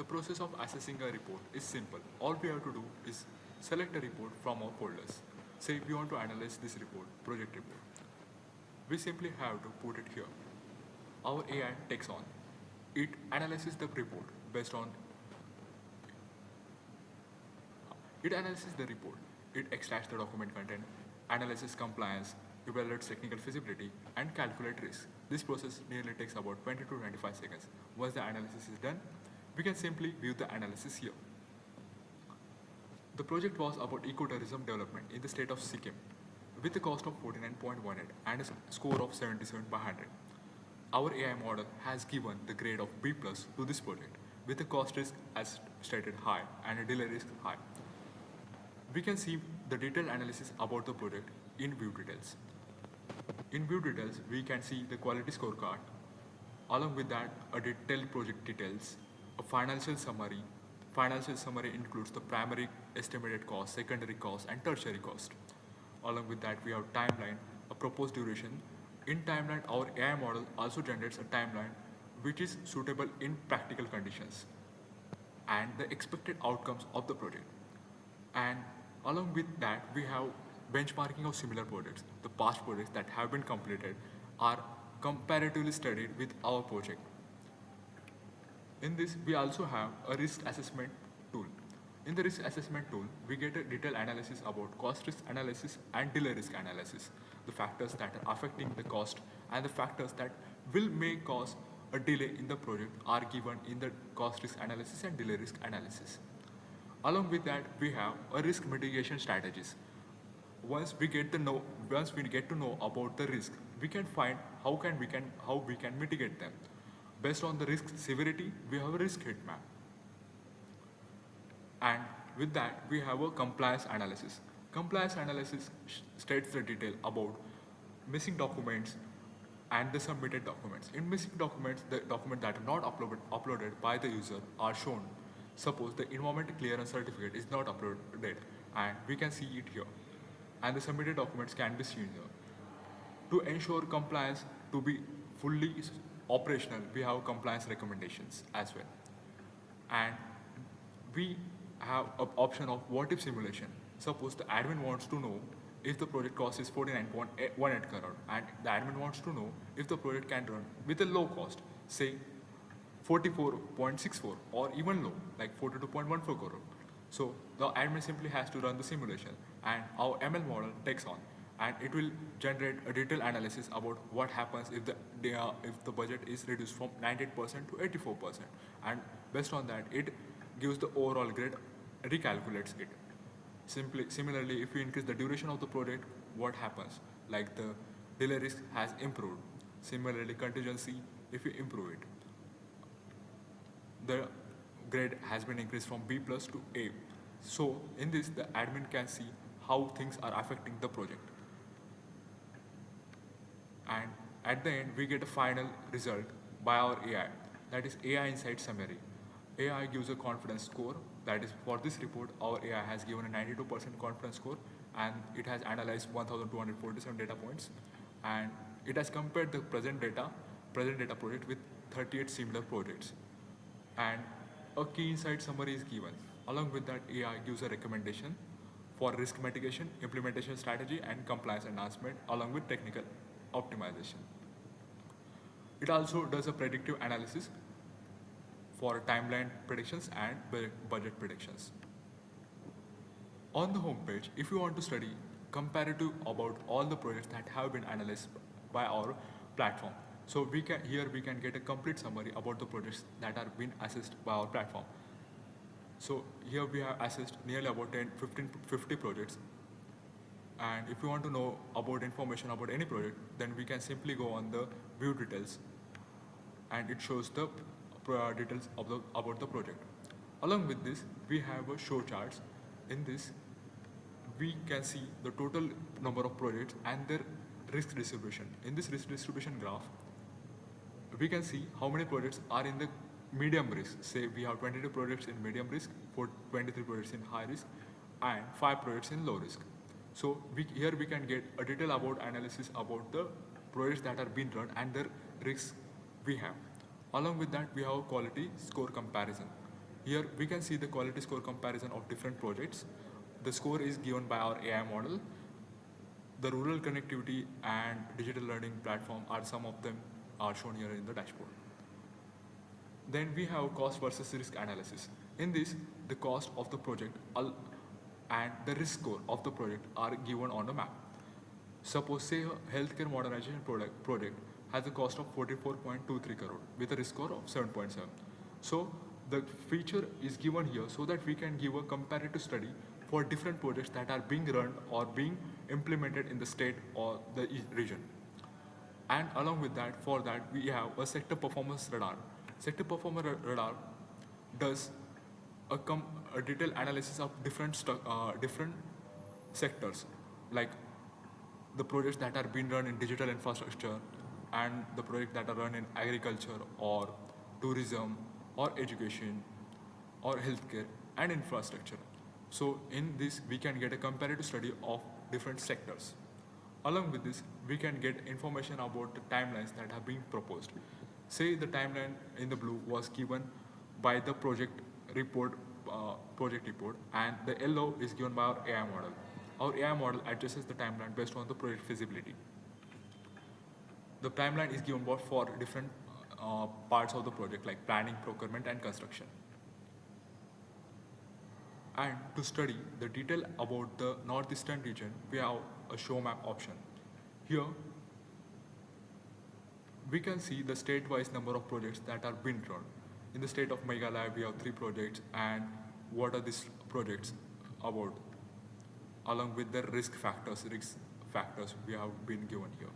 The process of assessing a report is simple. All we have to do is select a report from our folders. Say we want to analyze this report, project report. We simply have to put it here. Our AI takes on. It analyzes the report based on it analyzes the report. It extracts the document content, analyzes compliance, evaluates technical feasibility, and calculates risk. This process nearly takes about 20 to 25 seconds. Once the analysis is done, we can simply view the analysis here. The project was about ecotourism development in the state of Sikkim with a cost of 49.18 and a score of 77 by 100. Our AI model has given the grade of B plus to this project with a cost risk as stated high and a delay risk high. We can see the detailed analysis about the project in view details. In view details, we can see the quality scorecard. Along with that, a detailed project details, a financial summary. Financial summary includes the primary estimated cost, secondary cost, and tertiary cost. Along with that, we have timeline, a proposed duration. In timeline, our AI model also generates a timeline which is suitable in practical conditions and the expected outcomes of the project. And along with that, we have benchmarking of similar projects. The past projects that have been completed are comparatively studied with our project. In this, we also have a risk assessment tool. In the risk assessment tool, we get a detailed analysis about cost risk analysis and delay risk analysis, the factors that are affecting the cost and the factors that may cause a delay in the project are given in the cost risk analysis and delay risk analysis. Along with that, we have a risk mitigation strategies. Once we get to know about the risk, we can find how we can mitigate them. Based on the risk severity, we have a risk heat map. And with that, we have a compliance analysis. Compliance analysis states the detail about missing documents and the submitted documents. In missing documents, the documents that are not uploaded by the user are shown. Suppose the environmental clearance certificate is not uploaded and we can see it here. And the submitted documents can be seen here. To ensure compliance to be fully operational, we have compliance recommendations as well. And we have an option of what if simulation. Suppose the admin wants to know if the project cost is 49.18 crore and the admin wants to know if the project can run with a low cost, say 44.64 or even low, like 42.14 crore. So the admin simply has to run the simulation and our ML model takes on and it will generate a detailed analysis about what happens if the budget is reduced from 98% to 84%, and based on that it gives the overall grade, recalculates it. Similarly, if we increase the duration of the project, what happens? Like the delay risk has improved. Similarly, contingency, if we improve it, the grade has been increased from B plus to A. So in this, the admin can see how things are affecting the project. And at the end, we get a final result by our AI, that is AI Insight Summary. AI gives a confidence score, that is for this report, our AI has given a 92% confidence score and it has analyzed 1247 data points and it has compared the present data project with 38 similar projects. And a key insight summary is given. Along with that, AI gives a recommendation for risk mitigation, implementation strategy, and compliance enhancement, along with technical optimization. It also does a predictive analysis for timeline predictions and budget predictions. On the homepage, if you want to study comparative about all the projects that have been analyzed by our platform, so we can get a complete summary about the projects that are being assessed by our platform. So here we have assessed nearly about 50 projects. And if you want to know about information about any project, then we can simply go on the view details and it shows the details about the project. Along with this, we have a show charts. In this, we can see the total number of projects and their risk distribution. In this risk distribution graph, we can see how many projects are in the medium risk. Say we have 22 projects in medium risk, 23 projects in high risk, and 5 projects in low risk. So here we can get a detail about analysis about the projects that are being run and their risks we have. Along with that, we have quality score comparison. Here we can see the quality score comparison of different projects. The score is given by our AI model. The rural connectivity and digital learning platform are some of them are shown here in the dashboard. Then we have cost versus risk analysis. In this, the cost of the project and the risk score of the project are given on the map. Suppose say a healthcare modernization project has a cost of 44.23 crore with a risk score of 7.7. So the feature is given here so that we can give a comparative study for different projects that are being run or being implemented in the state or the region. And along with that, for that, we have a sector performance radar. Sector performance radar does a detailed analysis of different sectors, like the projects that are being run in digital infrastructure and the projects that are run in agriculture or tourism or education or healthcare and infrastructure. So in this, we can get a comparative study of different sectors. Along with this, we can get information about the timelines that have been proposed. Say the timeline in the blue was given by the project report, and the yellow is given by our AI model. Our AI model adjusts the timeline based on the project feasibility. The timeline is given for different parts of the project like planning, procurement, and construction. And to study the detail about the northeastern region, we have a show map option. Here, we can see the state-wise number of projects that are being run. In the state of Meghalaya, we have 3 projects, and what are these projects about, along with the risk factors we have been given here.